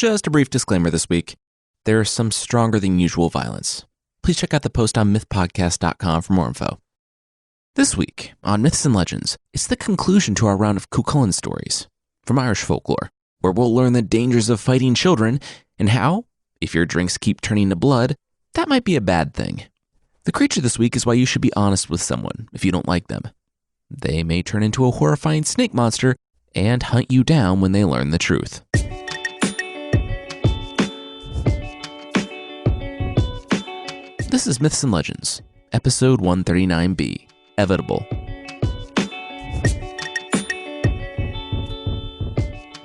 Just a brief disclaimer this week. There is some stronger than usual violence. Please check out the post on mythpodcast.com for more info. This week on Myths and Legends, it's the conclusion to our round of Cú Chulainn stories from Irish folklore, where we'll learn the dangers of fighting children and how, if your drinks keep turning to blood, that might be a bad thing. The creature this week is why you should be honest with someone if you don't like them. They may turn into a horrifying snake monster and hunt you down when they learn the truth. This is Myths and Legends, episode 139B, Evitable.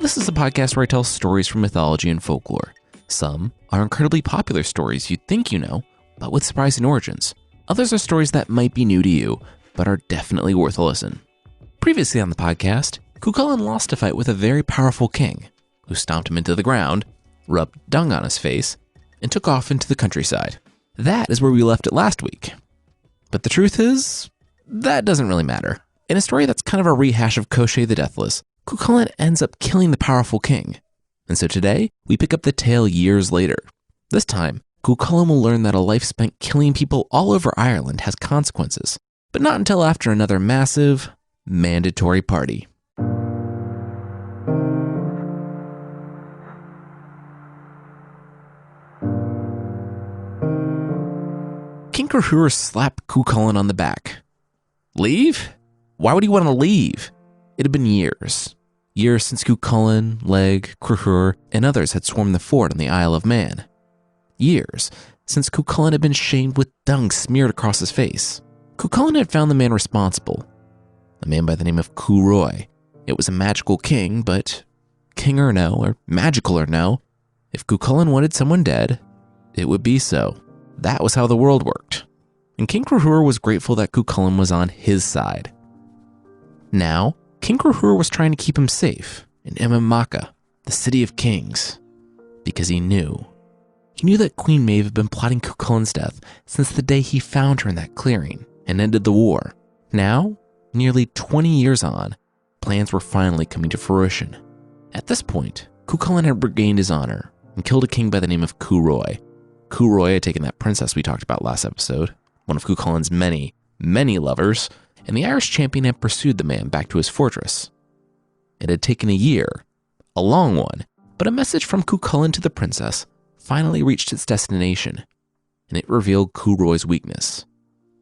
This is a podcast where I tell stories from mythology and folklore. Some are incredibly popular stories you'd think you know, but with surprising origins. Others are stories that might be new to you, but are definitely worth a listen. Previously on the podcast, Cú Chulainn lost a fight with a very powerful king, who stomped him into the ground, rubbed dung on his face, and took off into the countryside. That is where we left it last week. But the truth is, that doesn't really matter. In a story that's kind of a rehash of Koschei the Deathless, Cú Chulainn ends up killing the powerful king. And so today, we pick up the tale years later. This time, Cú Chulainn will learn that a life spent killing people all over Ireland has consequences, but not until after another massive, mandatory party. King Cruthur slapped Cú Chulainn on the back. Leave? Why would he want to leave? It had been years. Years since Cú Chulainn, Leg, Cruthur, and others had swarmed the fort on the Isle of Man. Years since Cú Chulainn had been shamed with dung smeared across his face. Cú Chulainn had found the man responsible, a man by the name of Cú Roy. It was a magical king, but king or no, or magical or no, if Cú Chulainn wanted someone dead, it would be so. That was how the world worked. And King Cruthur was grateful that Cú Chulainn was on his side. Now, King Cruthur was trying to keep him safe in Emmac, the city of kings, because he knew. He knew that Queen Maeve had been plotting Cú Chulainn's death since the day he found her in that clearing and ended the war. Now, nearly 20 years on, plans were finally coming to fruition. At this point, Cú Chulainn had regained his honor and killed a king by the name of Cú Roy. Cú Roy had taken that princess we talked about last episode, one of Cú Chulainn's many, many lovers, and the Irish champion had pursued the man back to his fortress. It had taken a year, a long one, but a message from Cú Chulainn to the princess finally reached its destination, and it revealed Cú Roy's weakness.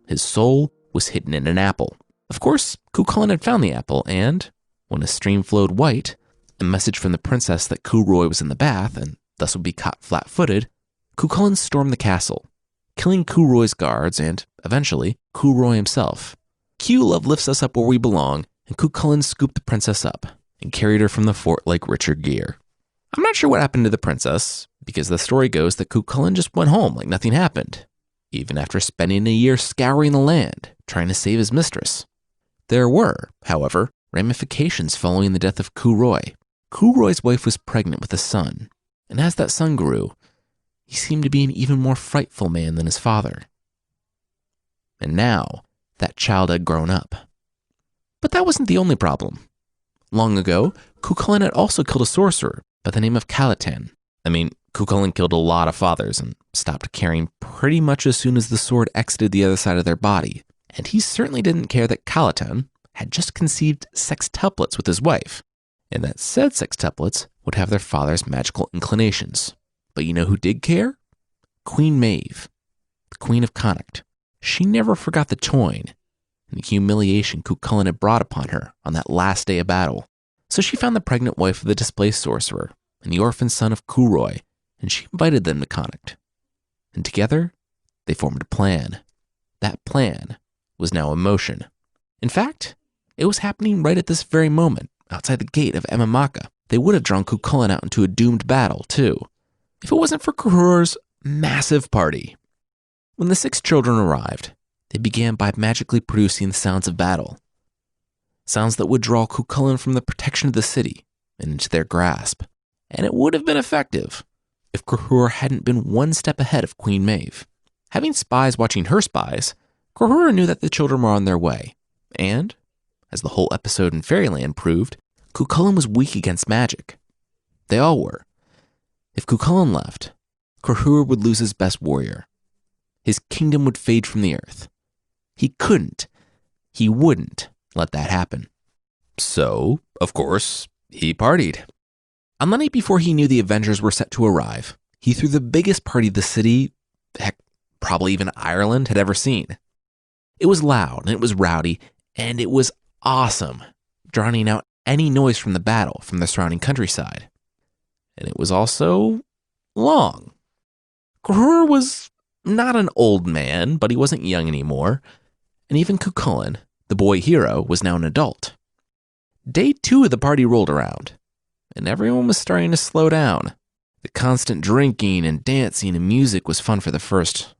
His soul was hidden in an apple. Of course, Cú Chulainn had found the apple, and when a stream flowed white, a message from the princess that Cú Roy was in the bath and thus would be caught flat-footed, Cú Chulainn stormed the castle, killing Cú Roy's guards and, eventually, Cú Roy himself. Cue love lifts us up where we belong, and Cú Chulainn scooped the princess up and carried her from the fort like Richard Gere. I'm not sure what happened to the princess, because the story goes that Cú Chulainn just went home like nothing happened, even after spending a year scouring the land, trying to save his mistress. There were, however, ramifications following the death of Cú Roy. Cú Roy's wife was pregnant with a son, and as that son grew, he seemed to be an even more frightful man than his father. And now, that child had grown up. But that wasn't the only problem. Long ago, Cú Chulainn had also killed a sorcerer by the name of Caladan. Cú Chulainn killed a lot of fathers and stopped caring pretty much as soon as the sword exited the other side of their body. And he certainly didn't care that Caladan had just conceived sextuplets with his wife, and that said sextuplets would have their father's magical inclinations. But you know who did care? Queen Maeve, the Queen of Connacht. She never forgot the toying and the humiliation Cú Chulainn had brought upon her on that last day of battle. So she found the pregnant wife of the displaced sorcerer and the orphan son of Cú Roy, and she invited them to Connacht. And together, they formed a plan. That plan was now in motion. In fact, it was happening right at this very moment, outside the gate of Emmac. They would have drawn Cú Chulainn out into a doomed battle, too, if it wasn't for Cruthur's massive party. When the 6 children arrived, they began by magically producing the sounds of battle. Sounds that would draw Cú Chulainn from the protection of the city and into their grasp. And it would have been effective if Cruthur hadn't been one step ahead of Queen Maeve. Having spies watching her spies, Cruthur knew that the children were on their way. And, as the whole episode in Fairyland proved, Cú Chulainn was weak against magic. They all were. If Cuchulainn left, Krahur would lose his best warrior. His kingdom would fade from the earth. He wouldn't let that happen. So, of course, he partied. On the night before he knew the Avengers were set to arrive, he threw the biggest party the city, heck, probably even Ireland, had ever seen. It was loud, and it was rowdy, and it was awesome, drowning out any noise from the battle from the surrounding countryside. And it was also long. Krahur was not an old man, but he wasn't young anymore, and even Cuchulainn, the boy hero, was now an adult. Day 2 of the party rolled around, and everyone was starting to slow down. The constant drinking and dancing and music was fun for the first,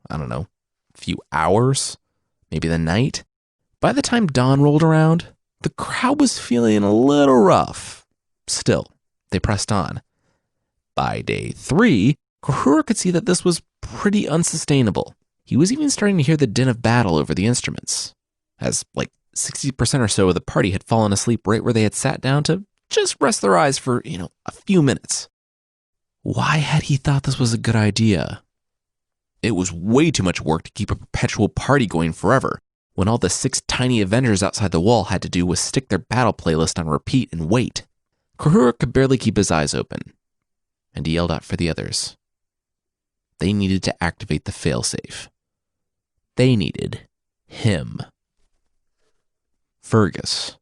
few hours, maybe the night. By the time dawn rolled around, the crowd was feeling a little rough. Still, they pressed on. By day 3, Krahur could see that this was pretty unsustainable. He was even starting to hear the din of battle over the instruments, as 60% or so of the party had fallen asleep right where they had sat down to just rest their eyes for, a few minutes. Why had he thought this was a good idea? It was way too much work to keep a perpetual party going forever, when all the 6 tiny Avengers outside the wall had to do was stick their battle playlist on repeat and wait. Krahur could barely keep his eyes open, and he yelled out for the others. They needed to activate the failsafe. They needed him. Fergus.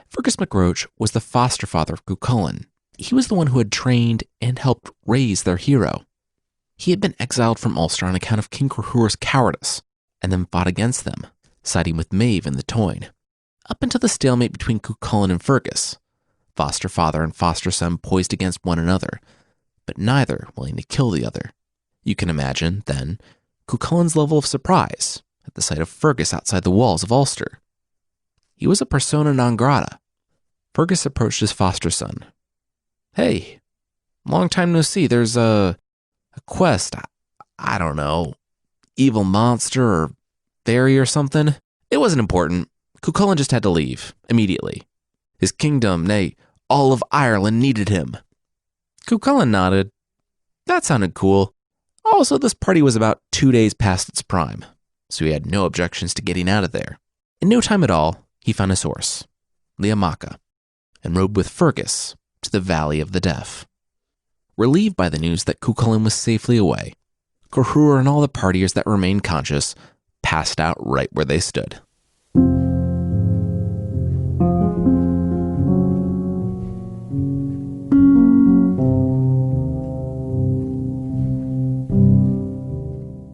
Fergus MacRoach was the foster father of Cuchulainn. He was the one who had trained and helped raise their hero. He had been exiled from Ulster on account of King Krahur's cowardice, and then fought against them, siding with Maeve and the Toyne. Up until the stalemate between Cuchulainn and Fergus, foster father and foster son poised against one another, but neither willing to kill the other. You can imagine, then, Cuchulainn's level of surprise at the sight of Fergus outside the walls of Ulster. He was a persona non grata. Fergus approached his foster son. Hey, long time no see. There's a quest. I don't know. Evil monster or fairy or something. It wasn't important. Cuchulainn just had to leave immediately. His kingdom, nay, all of Ireland needed him. Cuchulainn nodded. That sounded cool. Also, this party was about 2 days past its prime, so he had no objections to getting out of there. In no time at all, he found his horse, Liamaka, and rode with Fergus to the Valley of the Deaf. Relieved by the news that Cuchulainn was safely away, Krahur and all the partiers that remained conscious passed out right where they stood.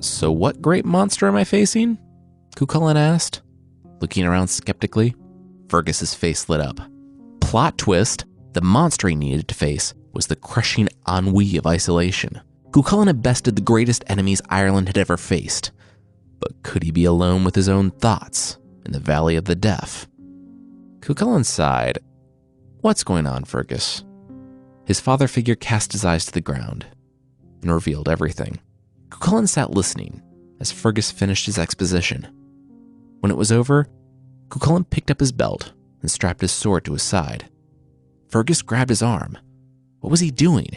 So what great monster am I facing? Cuchulainn asked, looking around skeptically. Fergus's face lit up. Plot twist, the monster he needed to face was the crushing ennui of isolation. Cuchulainn had bested the greatest enemies Ireland had ever faced. But could he be alone with his own thoughts in the Valley of the Deaf? Cuchulainn sighed. What's going on, Fergus? His father figure cast his eyes to the ground and revealed everything. Cuchulainn sat listening as Fergus finished his exposition. When it was over, Cuchulainn picked up his belt and strapped his sword to his side. Fergus grabbed his arm. What was he doing?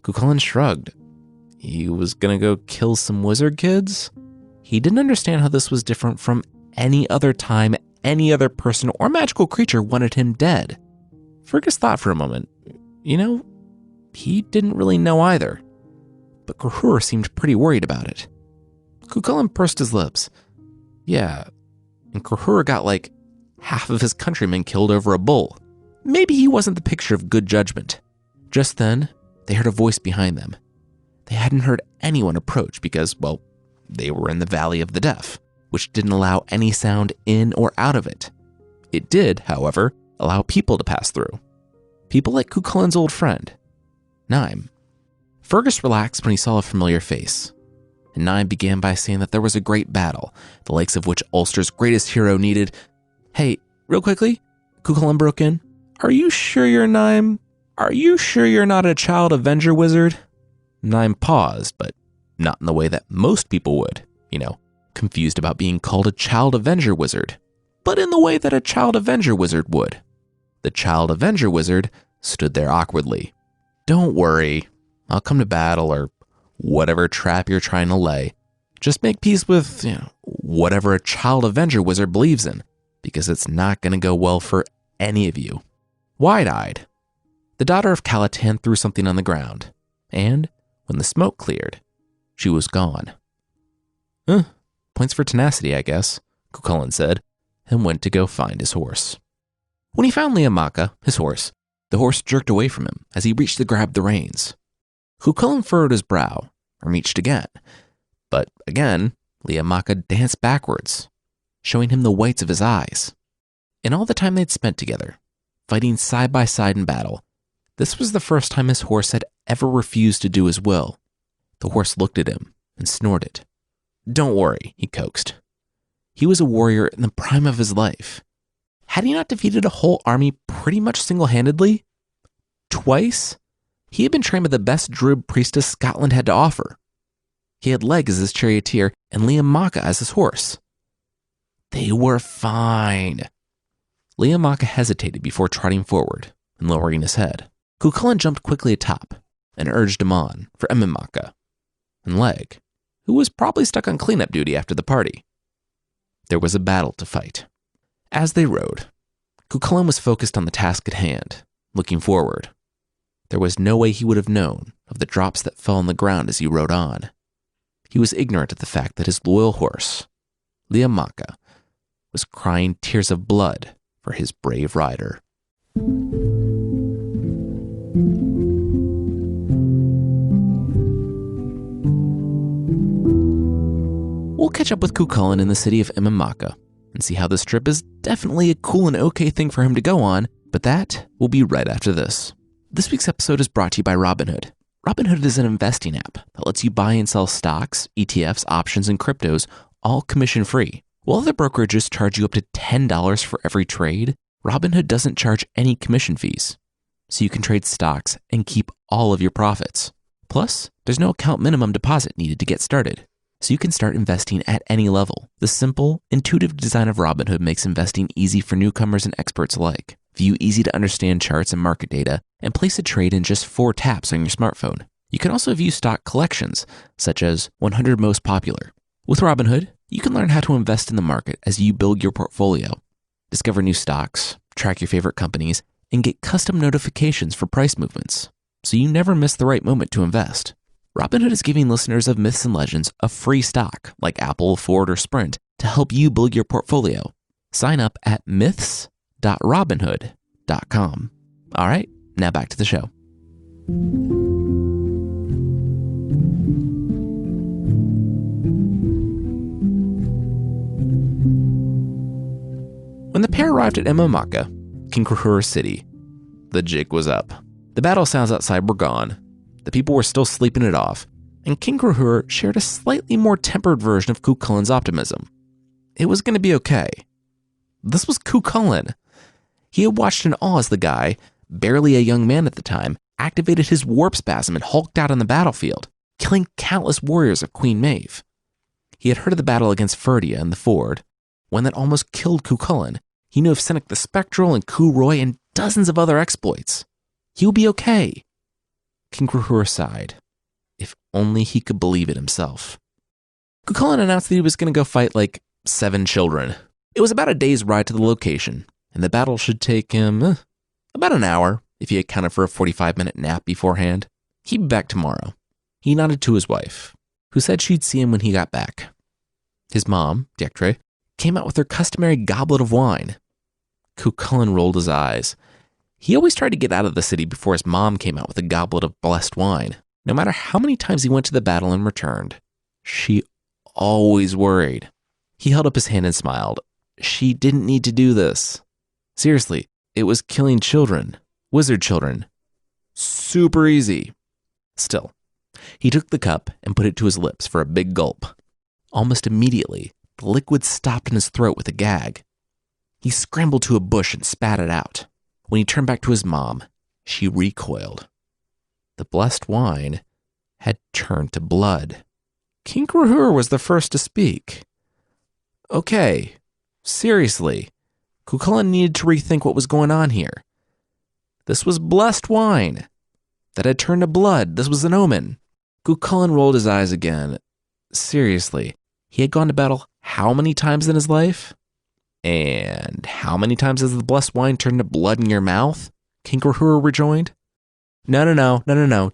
Cuchulainn shrugged. He was gonna go kill some wizard kids? He didn't understand how this was different from any other time any other person or magical creature wanted him dead. Fergus thought for a moment. He didn't really know either. But Krahur seemed pretty worried about it. Cuchulainn pursed his lips. Yeah, and Krahur got half of his countrymen killed over a bull. Maybe he wasn't the picture of good judgment. Just then, they heard a voice behind them. They hadn't heard anyone approach because, they were in the Valley of the Deaf, which didn't allow any sound in or out of it. It did, however, allow people to pass through. People like Cuchulainn's old friend, Naim. Fergus relaxed when he saw a familiar face, and Naim began by saying that there was a great battle, the likes of which Ulster's greatest hero needed. Hey, real quickly, Cuchulainn broke in. Are you sure you're Naim? Are you sure you're not a child Avenger wizard? Naim paused, but not in the way that most people would, confused about being called a child Avenger wizard, but in the way that a child Avenger wizard would. The child Avenger wizard stood there awkwardly. Don't worry, I'll come to battle or whatever trap you're trying to lay. Just make peace with, whatever a child avenger wizard believes in, because it's not going to go well for any of you. Wide-eyed, the daughter of Calatan threw something on the ground, and when the smoke cleared, she was gone. Points for tenacity, I guess, Cú Chulainn said, and went to go find his horse. When he found Liamaka, his horse, the horse jerked away from him as he reached to grab the reins. Cú Chulainn furrowed his brow and reached again, but again, Liamaka danced backwards, showing him the whites of his eyes. In all the time they'd spent together, fighting side by side in battle, this was the first time his horse had ever refused to do his will. The horse looked at him and snorted. "Don't worry," he coaxed. He was a warrior in the prime of his life. Had he not defeated a whole army pretty much single-handedly? Twice? He had been trained by the best druid priestess Scotland had to offer. He had Leg as his charioteer and Liamaka as his horse. They were fine. Liamaka hesitated before trotting forward and lowering his head. Cú Chulainn jumped quickly atop and urged him on for Emimaka and Leg, who was probably stuck on cleanup duty after the party. There was a battle to fight. As they rode, Cú Chulainn was focused on the task at hand, looking forward. There was no way he would have known of the drops that fell on the ground as he rode on. He was ignorant of the fact that his loyal horse, Liamaka, was crying tears of blood for his brave rider. We'll catch up with Cú Chulainn in the city of Emimaka and see how this trip is definitely a cool and okay thing for him to go on, but that will be right after this. This week's episode is brought to you by Robinhood. Robinhood is an investing app that lets you buy and sell stocks, ETFs, options, and cryptos, all commission-free. While other brokerages charge you up to $10 for every trade, Robinhood doesn't charge any commission fees, so you can trade stocks and keep all of your profits. Plus, there's no account minimum deposit needed to get started, so you can start investing at any level. The simple, intuitive design of Robinhood makes investing easy for newcomers and experts alike. View easy-to-understand charts and market data, and place a trade in just 4 taps on your smartphone. You can also view stock collections, such as 100 Most Popular. With Robinhood, you can learn how to invest in the market as you build your portfolio, discover new stocks, track your favorite companies, and get custom notifications for price movements, so you never miss the right moment to invest. Robinhood is giving listeners of Myths and Legends a free stock, like Apple, Ford, or Sprint, to help you build your portfolio. Sign up at myths.robinhood.com. All right, now back to the show. When the pair arrived at Emimaka, King Krahura's city, the jig was up. The battle sounds outside were gone. The people were still sleeping it off, and King Krahura shared a slightly more tempered version of Cú Chulainn's optimism. It was going to be okay. This was Cú Chulainn. He had watched in awe as the guy, barely a young man at the time, activated his warp spasm and hulked out on the battlefield, killing countless warriors of Queen Maeve. He had heard of the battle against Ferdia and the Ford, one that almost killed Cú Chulainn. He knew of Cynic the Spectral and Cú Roy and dozens of other exploits. He would be okay. King Krahura sighed. If only he could believe it himself. Cú Chulainn announced that he was going to go fight like 7 children. It was about a day's ride to the location, and the battle should take him about an hour if he accounted for a 45-minute nap beforehand. He'd be back tomorrow. He nodded to his wife, who said she'd see him when he got back. His mom, Dietre, came out with her customary goblet of wine. Cú Chulainn rolled his eyes. He always tried to get out of the city before his mom came out with a goblet of blessed wine. No matter how many times he went to the battle and returned, she always worried. He held up his hand and smiled. She didn't need to do this. Seriously, it was killing children, wizard children. Super easy. Still, he took the cup and put it to his lips for a big gulp. Almost immediately, the liquid stopped in his throat with a gag. He scrambled to a bush and spat it out. When he turned back to his mom, she recoiled. The blessed wine had turned to blood. King Krahura was the first to speak. Okay, seriously, Cú Chulainn needed to rethink what was going on here. This was blessed wine. That had turned to blood. This was an omen. Cú Chulainn rolled his eyes again. Seriously, he had gone to battle how many times in his life? And how many times has the blessed wine turned to blood in your mouth? King Krahura rejoined. No.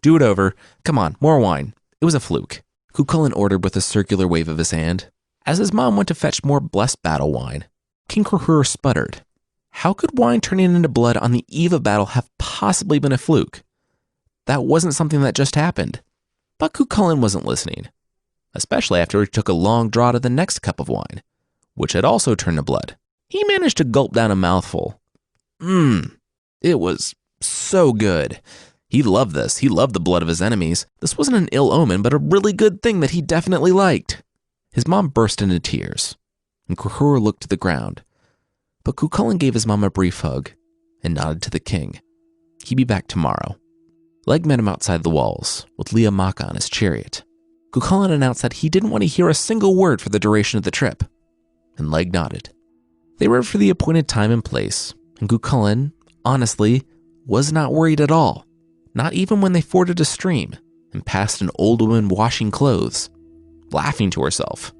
Do it over. Come on, more wine. It was a fluke. Cú Chulainn ordered with a circular wave of his hand. As his mom went to fetch more blessed battle wine, King Krahura sputtered. How could wine turning into blood on the eve of battle have possibly been a fluke? That wasn't something that just happened. But Cú Chulainn wasn't listening, especially after he took a long draught of the next cup of wine, which had also turned to blood. He managed to gulp down a mouthful. It was so good. He loved this. He loved the blood of his enemies. This wasn't an ill omen, but a really good thing that he definitely liked. His mom burst into tears, and Krahura looked to the ground. But Cú Chulainn gave his mom a brief hug and nodded to the king. He'd be back tomorrow. Leg met him outside the walls, with Lia Macha on his chariot. Cú Chulainn announced that he didn't want to hear a single word for the duration of the trip, and Leg nodded. They rode for the appointed time and place, and Cú Chulainn, honestly, was not worried at all, not even when they forded a stream and passed an old woman washing clothes, laughing to herself.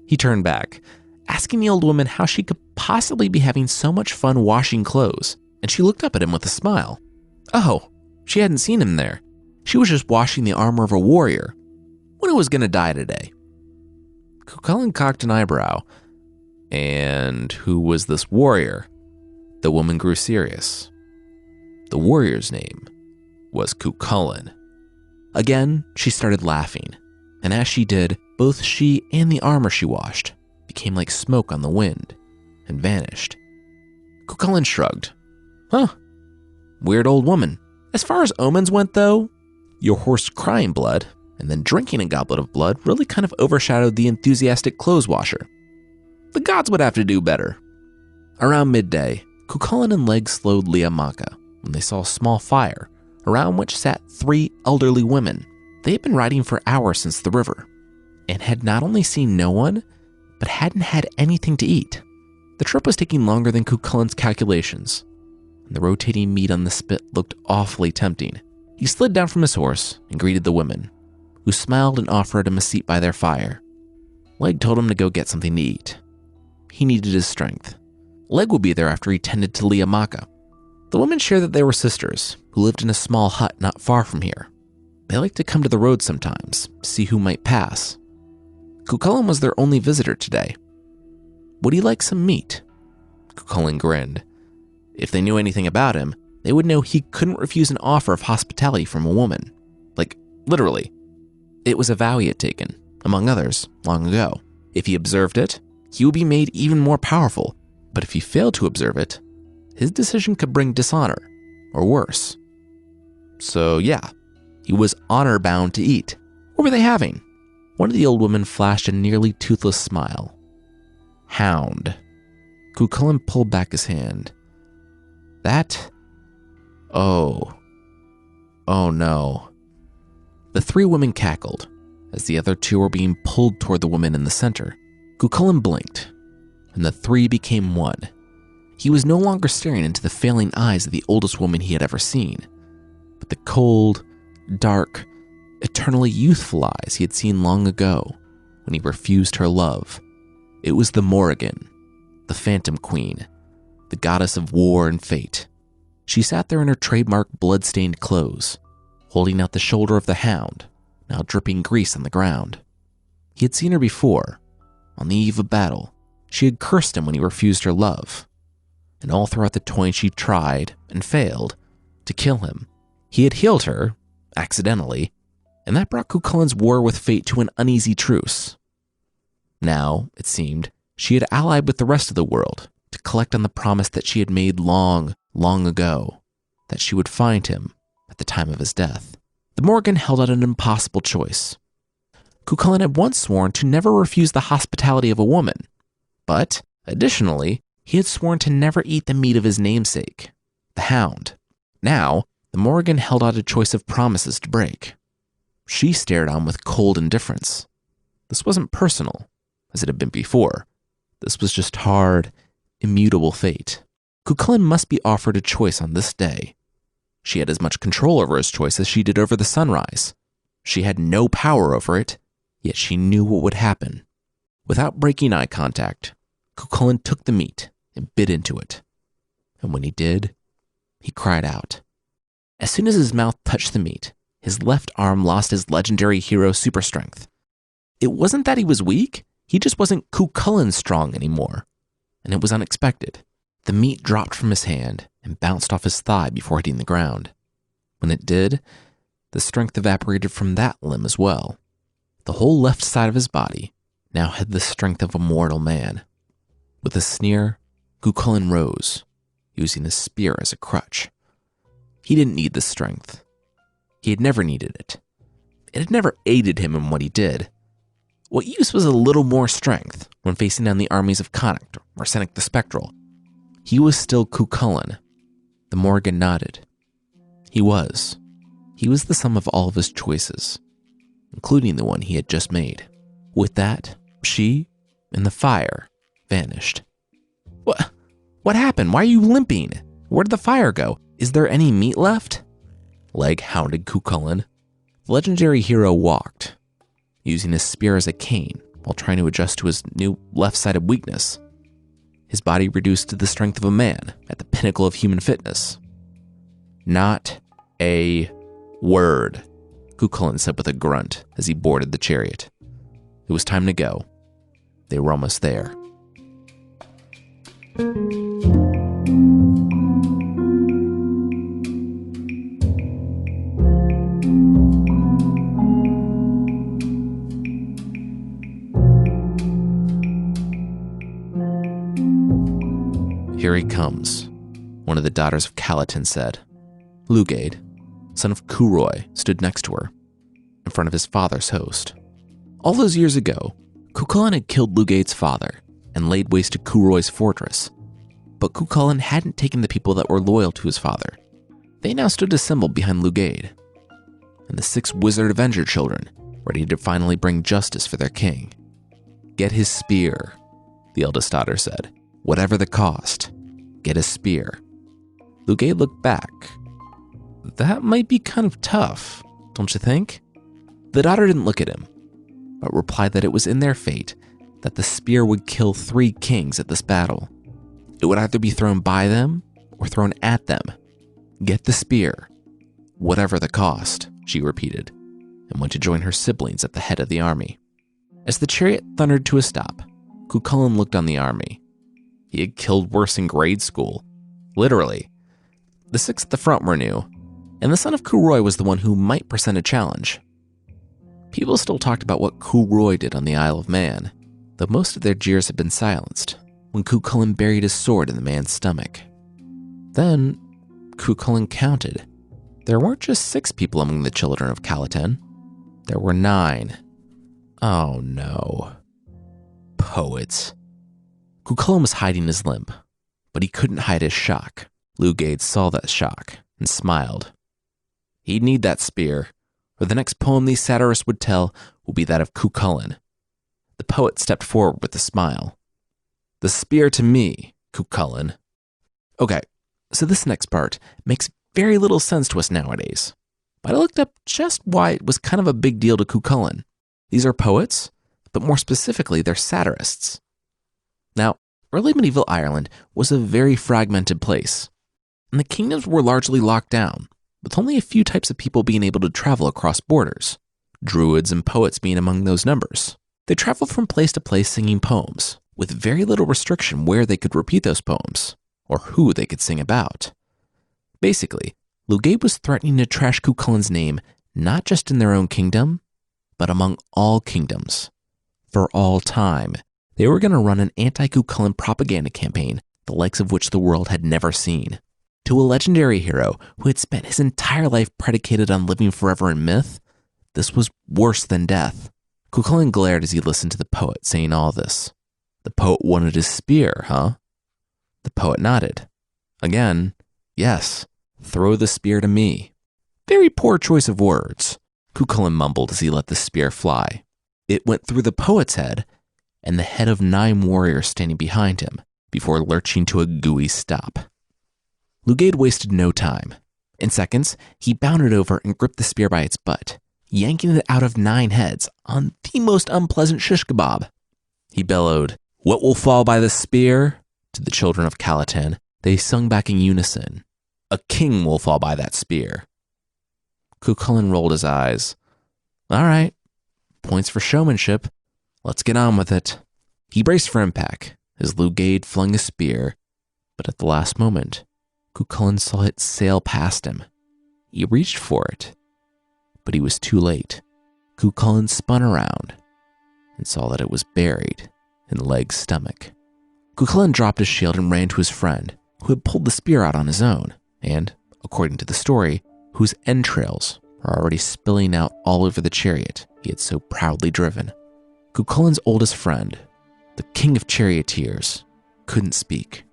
He turned back, asking the old woman how she could possibly be having so much fun washing clothes, and she looked up at him with a smile. Oh, she hadn't seen him there. She was just washing the armor of a warrior, one who was going to die today. Cú Chulainn cocked an eyebrow. And who was this warrior? The woman grew serious. The warrior's name was Cú Chulainn. Again, she started laughing, and as she did, both she and the armor she washed became like smoke on the wind and vanished. Cú Chulainn shrugged. Weird old woman. As far as omens went, though, your horse crying blood and then drinking a goblet of blood really kind of overshadowed the enthusiastic clothes washer. The gods would have to do better. Around midday, Cú Chulainn and Leg slowed Lia Macha when they saw a small fire around which sat 3 elderly women. They had been riding for hours since the river and had not only seen no one, but hadn't had anything to eat. The trip was taking longer than Cú Chulainn's calculations, and the rotating meat on the spit looked awfully tempting. He slid down from his horse and greeted the women, who smiled and offered him a seat by their fire. Leg told him to go get something to eat. He needed his strength. Leg would be there after he tended to Lia Macha. The women shared that they were sisters who lived in a small hut not far from here. They liked to come to the road sometimes, see who might pass. Cú Chulainn was their only visitor today. Would he like some meat? Cú Chulainn grinned. If they knew anything about him, they would know he couldn't refuse an offer of hospitality from a woman. Like, literally. It was a vow he had taken, among others, long ago. If he observed it, he would be made even more powerful, but if he failed to observe it, his decision could bring dishonor, or worse. So yeah, he was honor-bound to eat. What were they having? One of the old women flashed a nearly toothless smile. Hound. Cú Chulainn pulled back his hand. That? Oh no. The 3 women cackled, as the other 2 were being pulled toward the woman in the center. Cú Chulainn blinked, and the 3 became one. He was no longer staring into the failing eyes of the oldest woman he had ever seen, but the cold, dark, eternally youthful eyes he had seen long ago when he refused her love. It was the Morrigan, the Phantom Queen, the goddess of war and fate. She sat there in her trademark blood-stained clothes, holding out the shoulder of the hound, now dripping grease on the ground. He had seen her before, on the eve of battle. She had cursed him when he refused her love, and all throughout the toying she tried, and failed, to kill him. He had healed her, accidentally, and that brought Cú Chulainn's war with fate to an uneasy truce. Now, it seemed, she had allied with the rest of the world to collect on the promise that she had made long, long ago, that she would find him at the time of his death. The Morrigan held out an impossible choice. Cú Chulainn had once sworn to never refuse the hospitality of a woman, but, additionally, he had sworn to never eat the meat of his namesake, the hound. Now, the Morrigan held out a choice of promises to break. She stared on with cold indifference. This wasn't personal, as it had been before. This was just hard, immutable fate. Cú Chulainn must be offered a choice on this day. She had as much control over his choice as she did over the sunrise. She had no power over it, yet she knew what would happen. Without breaking eye contact, Cú Chulainn took the meat and bit into it. And when he did, he cried out. As soon as his mouth touched the meat, his left arm lost his legendary hero super strength. It wasn't that he was weak, he just wasn't Cú Chulainn strong anymore. And it was unexpected. The meat dropped from his hand and bounced off his thigh before hitting the ground. When it did, the strength evaporated from that limb as well. The whole left side of his body now had the strength of a mortal man. With a sneer, Cú Chulainn rose, using his spear as a crutch. He didn't need the strength. He had never needed it. It had never aided him in what he did. What use was a little more strength when facing down the armies of Connacht or Senec the Spectral. He was still Cú Chulainn. The Morrigan nodded. He was. He was the sum of all of his choices, including the one he had just made. With that, she and the fire vanished. What happened? Why are you limping? Where did the fire go? Is there any meat left? Leg hounded Cú Chulainn. The legendary hero walked, using his spear as a cane while trying to adjust to his new left-sided weakness. His body reduced to the strength of a man at the pinnacle of human fitness. Not a word, Cú Chulainn said with a grunt as he boarded the chariot. It was time to go. They were almost there. Here he comes, one of the daughters of Calatin said. Lugaid, son of Cú Chulainn, stood next to her, in front of his father's host. All those years ago, Cú Chulainn had killed Lugaid's father and laid waste to Cú Chulainn's fortress. But Cú Chulainn hadn't taken the people that were loyal to his father. They now stood assembled behind Lugaid, and the 6 wizard avenger children, ready to finally bring justice for their king. Get his spear, the eldest daughter said. Whatever the cost, get a spear. Lugaid looked back. That might be kind of tough, don't you think? The daughter didn't look at him, but replied that it was in their fate that the spear would kill 3 kings at this battle. It would either be thrown by them or thrown at them. Get the spear, whatever the cost, she repeated, and went to join her siblings at the head of the army. As the chariot thundered to a stop, Cú Chulainn looked on the army. He had killed worse in grade school. Literally. The 6 at the front were new, and the son of Cú Chulainn was the one who might present a challenge. People still talked about what Cú Chulainn did on the Isle of Man, though most of their jeers had been silenced when Cú Chulainn buried his sword in the man's stomach. Then, Cú Chulainn counted. There weren't just 6 people among the children of Calatin. There were 9. Oh no. Poets. Cú Chulainn was hiding his limp, but he couldn't hide his shock. Lugaid saw that shock and smiled. He'd need that spear, or the next poem these satirists would tell will be that of Cú Chulainn. The poet stepped forward with a smile. The spear to me, Cú Chulainn. Okay, so this next part makes very little sense to us nowadays, but I looked up just why it was kind of a big deal to Cú Chulainn. These are poets, but more specifically, they're satirists. Now, early medieval Ireland was a very fragmented place, and the kingdoms were largely locked down, with only a few types of people being able to travel across borders, druids and poets being among those numbers. They traveled from place to place singing poems, with very little restriction where they could repeat those poems, or who they could sing about. Basically, Lugaid was threatening to trash Cú Chulainn's name not just in their own kingdom, but among all kingdoms. For all time, they were going to run an anti-Cú Chulainn propaganda campaign, the likes of which the world had never seen. To a legendary hero who had spent his entire life predicated on living forever in myth, this was worse than death. Cú Chulainn glared as he listened to the poet saying all this. The poet wanted his spear, huh? The poet nodded. Again, yes, throw the spear to me. Very poor choice of words, Cú Chulainn mumbled as he let the spear fly. It went through the poet's head and the head of 9 warriors standing behind him before lurching to a gooey stop. Lugaid wasted no time. In seconds, he bounded over and gripped the spear by its butt, yanking it out of 9 heads on the most unpleasant shish kebab. He bellowed, "What will fall by the spear?" To the children of Calatin. They sung back in unison, "A king will fall by that spear." Cú Chulainn rolled his eyes. "All right, points for showmanship. Let's get on with it." He braced for impact as Lugaid flung his spear, but at the last moment, Cú Chulainn saw it sail past him. He reached for it, but he was too late. Cú Chulainn spun around and saw that it was buried in Leg's stomach. Cú Chulainn dropped his shield and ran to his friend, who had pulled the spear out on his own, and, according to the story, whose entrails were already spilling out all over the chariot he had so proudly driven. Cú Chulainn's oldest friend, the king of charioteers, couldn't speak,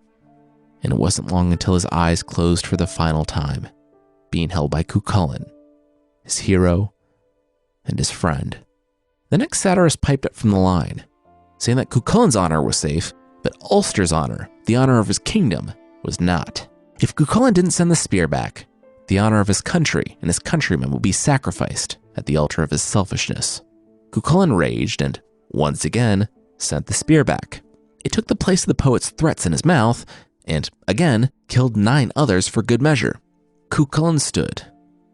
and it wasn't long until his eyes closed for the final time, being held by Cú Chulainn, his hero, and his friend. The next satirist piped up from the line, saying that Cú Chulainn's honor was safe, but Ulster's honor, the honor of his kingdom, was not. If Cú Chulainn didn't send the spear back, the honor of his country and his countrymen would be sacrificed at the altar of his selfishness. Cú Chulainn raged and, once again, sent the spear back. It took the place of the poet's threats in his mouth and, again, killed 9 others for good measure. Cú Chulainn stood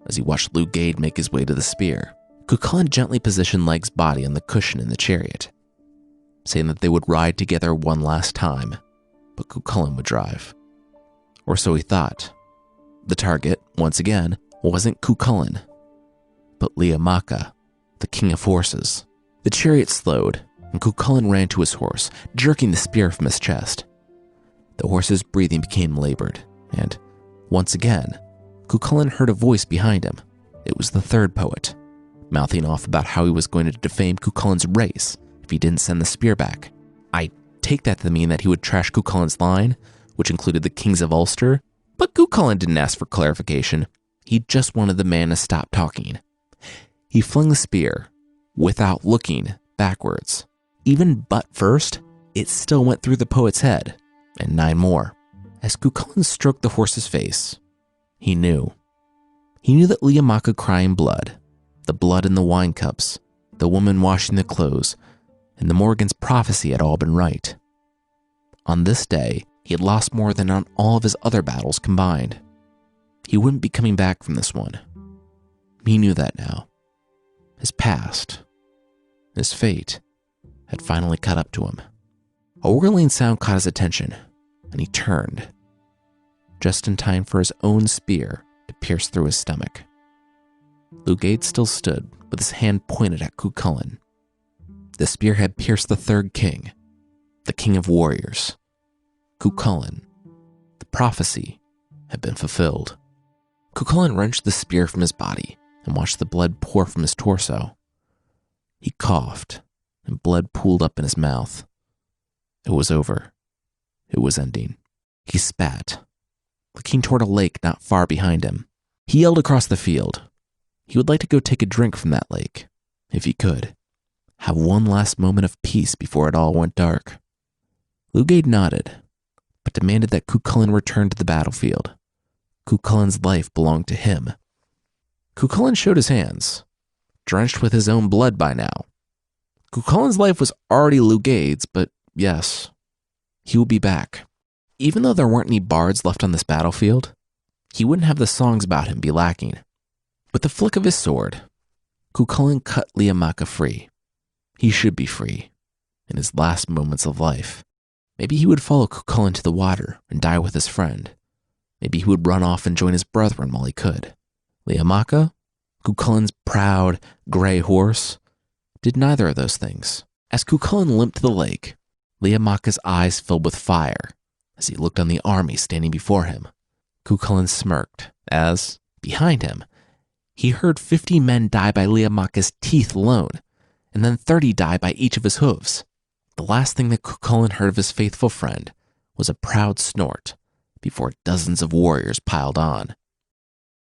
as he watched Lugaid make his way to the spear. Cú Chulainn gently positioned Leg's body on the cushion in the chariot, saying that they would ride together one last time, but Cú Chulainn would drive. Or so he thought. The target, once again, wasn't Cú Chulainn, but Lia Macha, the king of horses. The chariot slowed, and Cú Chulainn ran to his horse, jerking the spear from his chest. The horse's breathing became labored, and, once again, Cú Chulainn heard a voice behind him. It was the third poet, mouthing off about how he was going to defame Cú Chulainn's race if he didn't send the spear back. I take that to mean that he would trash Cú Chulainn's line, which included the kings of Ulster, but Cú Chulainn didn't ask for clarification. He just wanted the man to stop talking. He flung the spear, without looking backwards. Even butt first, it still went through the poet's head, and 9 more. As Cú Chulainn stroked the horse's face, he knew. He knew that Lia Macha crying blood, the blood in the wine cups, the woman washing the clothes, and the Morgan's prophecy had all been right. On this day, he had lost more than on all of his other battles combined. He wouldn't be coming back from this one. He knew that now. His past, his fate, had finally caught up to him. A whirling sound caught his attention, and he turned, just in time for his own spear to pierce through his stomach. Lugaid still stood with his hand pointed at Cú Chulainn. The spear had pierced the third king, the king of warriors, Cú Chulainn. The prophecy had been fulfilled. Cú Chulainn wrenched the spear from his body and watched the blood pour from his torso. He coughed, and blood pooled up in his mouth. It was over. It was ending. He spat, looking toward a lake not far behind him. He yelled across the field. He would like to go take a drink from that lake, if he could. Have one last moment of peace before it all went dark. Lugaid nodded, but demanded that Cú Chulainn return to the battlefield. Cú Chulainn's life belonged to him. Cú Chulainn showed his hands, drenched with his own blood by now. Cú Chulainn's life was already Lugaid's, but yes, he would be back. Even though there weren't any bards left on this battlefield, he wouldn't have the songs about him be lacking. With the flick of his sword, Cú Chulainn cut Lia Macha free. He should be free, in his last moments of life. Maybe he would follow Cú Chulainn to the water and die with his friend. Maybe he would run off and join his brethren while he could. Lia Macha, Cú Chulainn's proud, gray horse, did neither of those things. As Cú Chulainn limped to the lake, Lia Macha's eyes filled with fire as he looked on the army standing before him. Cú Chulainn smirked as, behind him, he heard 50 men die by Lia Macha's teeth alone, and then 30 die by each of his hooves. The last thing that Cú Chulainn heard of his faithful friend was a proud snort before dozens of warriors piled on.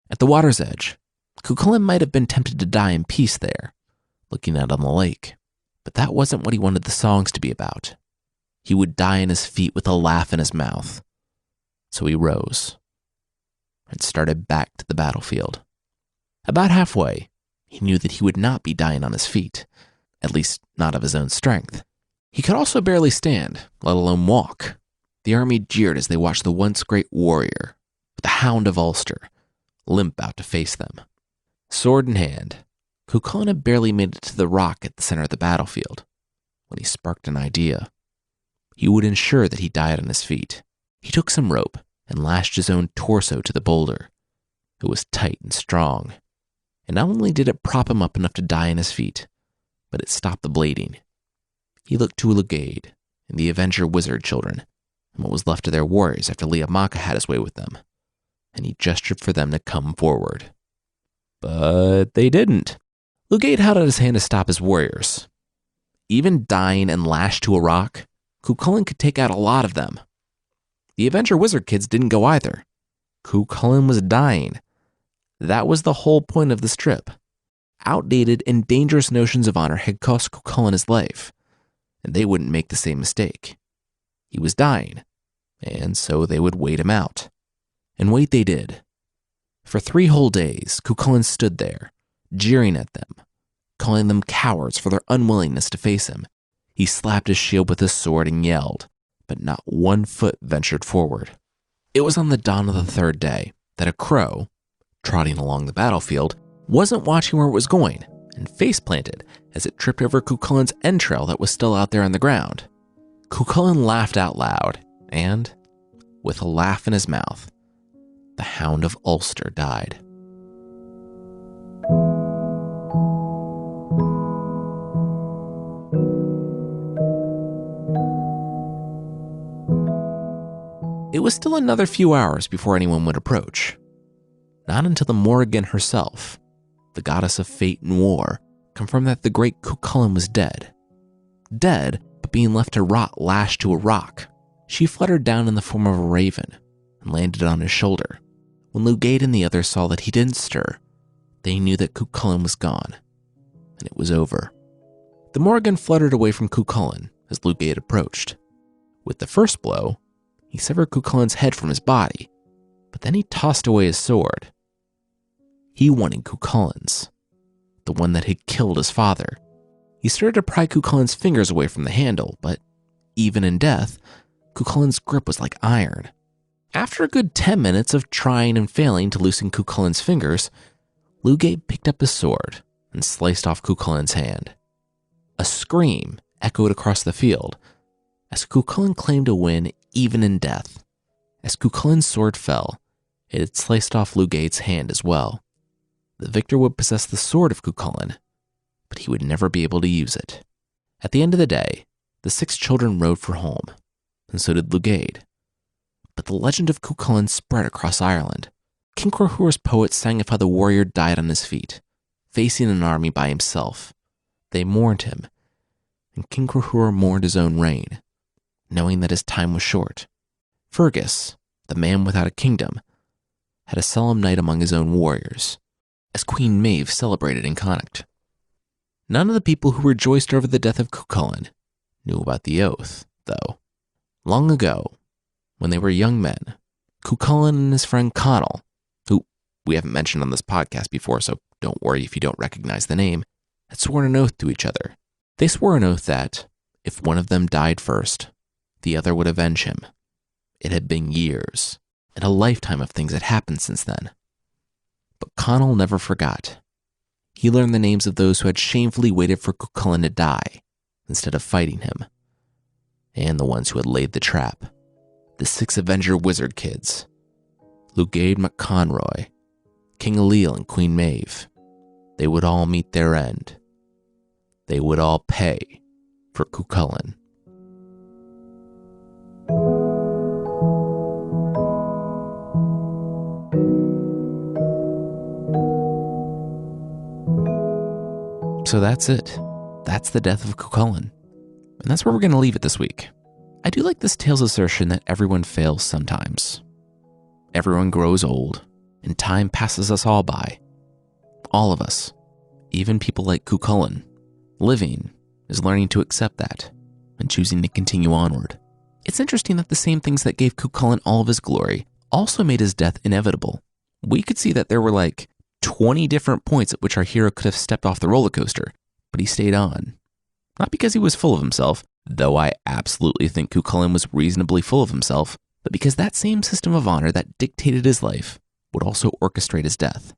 At the water's edge, Cú Chulainn might have been tempted to die in peace there, looking out on the lake, but that wasn't what he wanted the songs to be about. He would die in his feet with a laugh in his mouth. So he rose, and started back to the battlefield. About halfway, he knew that he would not be dying on his feet, at least not of his own strength. He could also barely stand, let alone walk. The army jeered as they watched the once great warrior, with the Hound of Ulster, limp out to face them. Sword in hand, Cú Chulainn had barely made it to the rock at the center of the battlefield when he sparked an idea. He would ensure that he died on his feet. He took some rope and lashed his own torso to the boulder. It was tight and strong, and not only did it prop him up enough to die on his feet, but it stopped the bleeding. He looked to Lugaid and the Avenger wizard children, and what was left of their warriors after Liamaka had his way with them, and he gestured for them to come forward. But they didn't. Lugaid held out his hand to stop his warriors. Even dying and lashed to a rock, Cú Chulainn could take out a lot of them. The Avenger wizard kids didn't go either. Cú Chulainn was dying. That was the whole point of the strip. Outdated and dangerous notions of honor had cost Cú Chulainn his life, and they wouldn't make the same mistake. He was dying, and so they would wait him out. And wait they did. For 3 whole days, Cú Chulainn stood there, jeering at them, calling them cowards for their unwillingness to face him. He slapped his shield with his sword and yelled, but not one foot ventured forward. It was on the dawn of the 3rd day that a crow, trotting along the battlefield, wasn't watching where it was going and face-planted as it tripped over Cú Chulainn's entrail that was still out there on the ground. Cú Chulainn laughed out loud, and, with a laugh in his mouth, the Hound of Ulster died. It was still another few hours before anyone would approach. Not until the Morrigan herself, the goddess of fate and war, confirmed that the great Cú Chulainn was dead. Dead, but being left to rot lashed to a rock. She fluttered down in the form of a raven and landed on his shoulder. When Lugaid and the others saw that he didn't stir, they knew that Cú Chulainn was gone, and it was over. The Morrigan fluttered away from Cú Chulainn as Lugaid approached. With the first blow, he severed Cú Chulainn's head from his body, but then he tossed away his sword. He wanted Cú Chulainn's, the one that had killed his father. He started to pry Cú Chulainn's fingers away from the handle, but even in death, Cú Chulainn's grip was like iron. After a good 10 minutes of trying and failing to loosen Cú Chulainn's fingers, Lugaid picked up his sword and sliced off Cú Chulainn's hand. A scream echoed across the field as Cú Chulainn claimed a win even in death. As Cú Chulainn's sword fell, it had sliced off Lugaid's hand as well. The victor would possess the sword of Cú Chulainn, but he would never be able to use it. At the end of the day, the 6 children rode for home, and so did Lugaid. But the legend of Cú Chulainn spread across Ireland. King Cruthur's poets sang of how the warrior died on his feet, facing an army by himself. They mourned him, and King Cruthur mourned his own reign, knowing that his time was short. Fergus, the man without a kingdom, had a solemn night among his own warriors, as Queen Maeve celebrated in Connacht. None of the people who rejoiced over the death of Cú Chulainn knew about the oath, though. Long ago, when they were young men, Cú Chulainn and his friend Conall, who we haven't mentioned on this podcast before, so don't worry if you don't recognize the name, had sworn an oath to each other. They swore an oath that, if one of them died first, the other would avenge him. It had been years, and a lifetime of things had happened since then. But Conall never forgot. He learned the names of those who had shamefully waited for Cú Chulainn to die instead of fighting him, and the ones who had laid the trap. The 6 Avenger wizard kids, Lugaid MacConroy, King Ailill and Queen Maeve. They would all meet their end. They would all pay for Cú Chulainn. So that's it. That's the death of Cú Chulainn. And that's where we're going to leave it this week. I do like this tale's assertion that everyone fails sometimes. Everyone grows old, and time passes us all by. All of us, even people like Cú Chulainn. Living is learning to accept that and choosing to continue onward. It's interesting that the same things that gave Cú Chulainn all of his glory also made his death inevitable. we could see that there were like 20 different points at which our hero could have stepped off the roller coaster, but he stayed on. Not because he was full of himself, though I absolutely think Cú Chulainn was reasonably full of himself, but because that same system of honor that dictated his life would also orchestrate his death.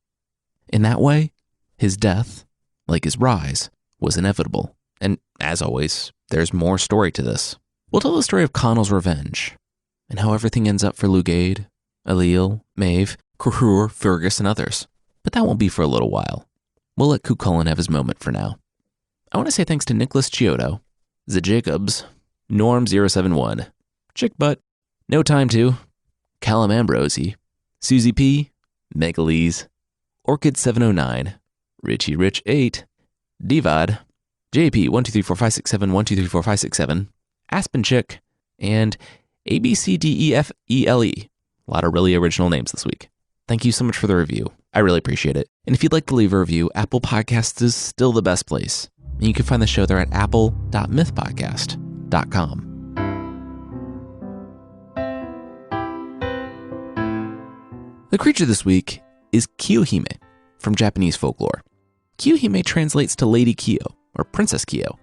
In that way, his death, like his rise, was inevitable. And as always, there's more story to this. We'll tell the story of Connell's revenge, and how everything ends up for Lugaid, Ailill, Maeve, Cruthur, Fergus, and others. But that won't be for a little while. We'll let Cú Chulainn have his moment for now. I want to say thanks to Nicholas Chiodo, The Jacobs, Norm071, Chickbutt, No Time To, Callum Ambrosi, Susie P, Megalese, Orchid709, Richie Rich 8, Divad, JP 1234567, Aspen Chick, and ABCDEFELE. A lot of really original names this week. Thank you so much for the review. I really appreciate it. And if you'd like to leave a review, Apple Podcasts is still the best place. And you can find the show there at apple.mythpodcast.com. The creature this week is Kiyohime from Japanese folklore. Kiyohime translates to Lady Kiyo, or Princess Kiyo,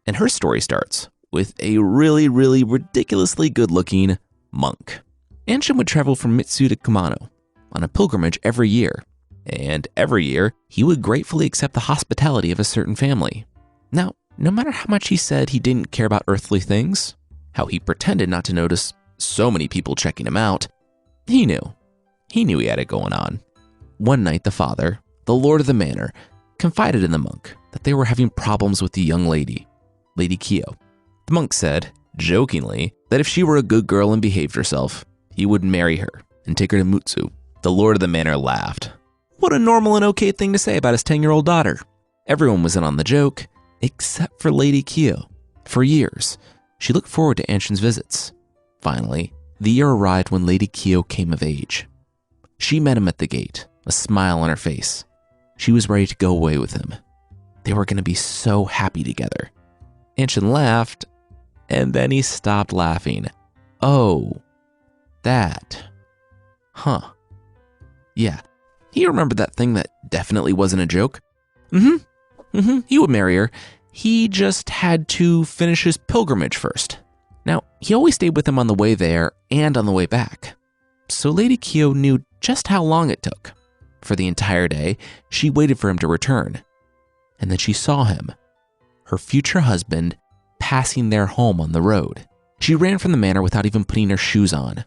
and her story starts with a really, really ridiculously good-looking monk. Anshin would travel from Mitsu to Kumano on a pilgrimage every year, and every year he would gratefully accept the hospitality of a certain family. Now, no matter how much he said he didn't care about earthly things, how he pretended not to notice so many people checking him out, he knew. He knew he had it going on. One night, the father, the lord of the manor, confided in the monk that they were having problems with the young lady, Lady Kiyo. The monk said, jokingly, that if she were a good girl and behaved herself, he would marry her and take her to Mutsu. The lord of the manor laughed. What a normal and okay thing to say about his 10-year-old daughter. Everyone was in on the joke, except for Lady Kiyo. For years, she looked forward to Anshin's visits. Finally, the year arrived when Lady Kiyo came of age. She met him at the gate, a smile on her face. She was ready to go away with him. They were going to be so happy together. Anshin laughed, and then he stopped laughing. Oh, that. Huh. Yeah, he remembered that thing that definitely wasn't a joke. He would marry her. He just had to finish his pilgrimage first. Now, he always stayed with him on the way there and on the way back. So Lady Kiyo knew just how long it took. For the entire day, she waited for him to return. And then she saw him, her future husband, passing their home on the road. She ran from the manor without even putting her shoes on.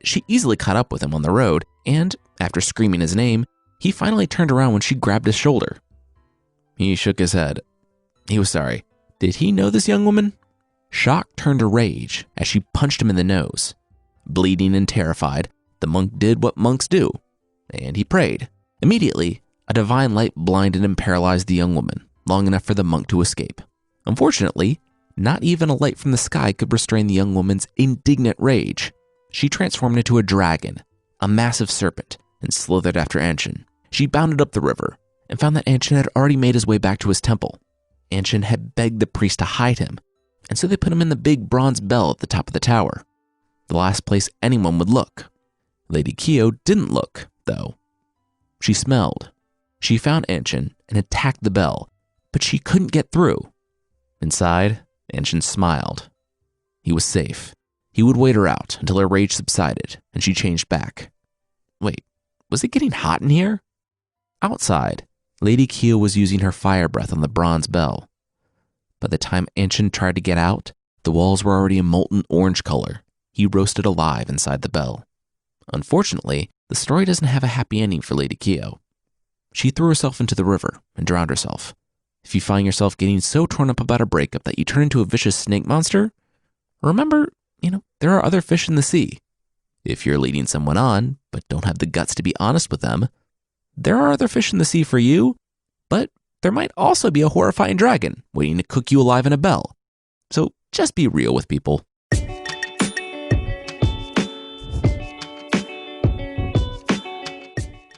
She easily caught up with him on the road, and after screaming his name, he finally turned around when she grabbed his shoulder. He shook his head. He was sorry. Did he know this young woman? Shock turned to rage as she punched him in the nose. Bleeding and terrified, the monk did what monks do, and he prayed. Immediately, a divine light blinded and paralyzed the young woman, long enough for the monk to escape. Unfortunately, not even a light from the sky could restrain the young woman's indignant rage. She transformed into a dragon, a massive serpent, and slithered after Anshin. She bounded up the river and found that Anshin had already made his way back to his temple. Anshin had begged the priest to hide him, and so they put him in the big bronze bell at the top of the tower, the last place anyone would look. Lady Kiyo didn't look, though. She smelled. She found Anshin and attacked the bell, but she couldn't get through. Inside, Anshin smiled. He was safe. He would wait her out until her rage subsided and she changed back. Wait, was it getting hot in here? Outside, Lady Kiyo was using her fire breath on the bronze bell. By the time Anshin tried to get out, the walls were already a molten orange color. He roasted alive inside the bell. Unfortunately, the story doesn't have a happy ending for Lady Kiyo. She threw herself into the river and drowned herself. If you find yourself getting so torn up about a breakup that you turn into a vicious snake monster, remember, there are other fish in the sea. If you're leading someone on, but don't have the guts to be honest with them, there are other fish in the sea for you, but there might also be a horrifying dragon waiting to cook you alive in a bell. So just be real with people.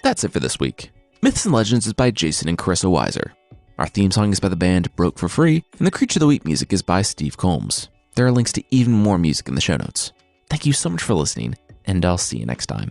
That's it for this week. Myths and Legends is by Jason and Carissa Weiser. Our theme song is by the band Broke for Free, and the Creature of the Week music is by Steve Combs. There are links to even more music in the show notes. Thank you so much for listening, and I'll see you next time.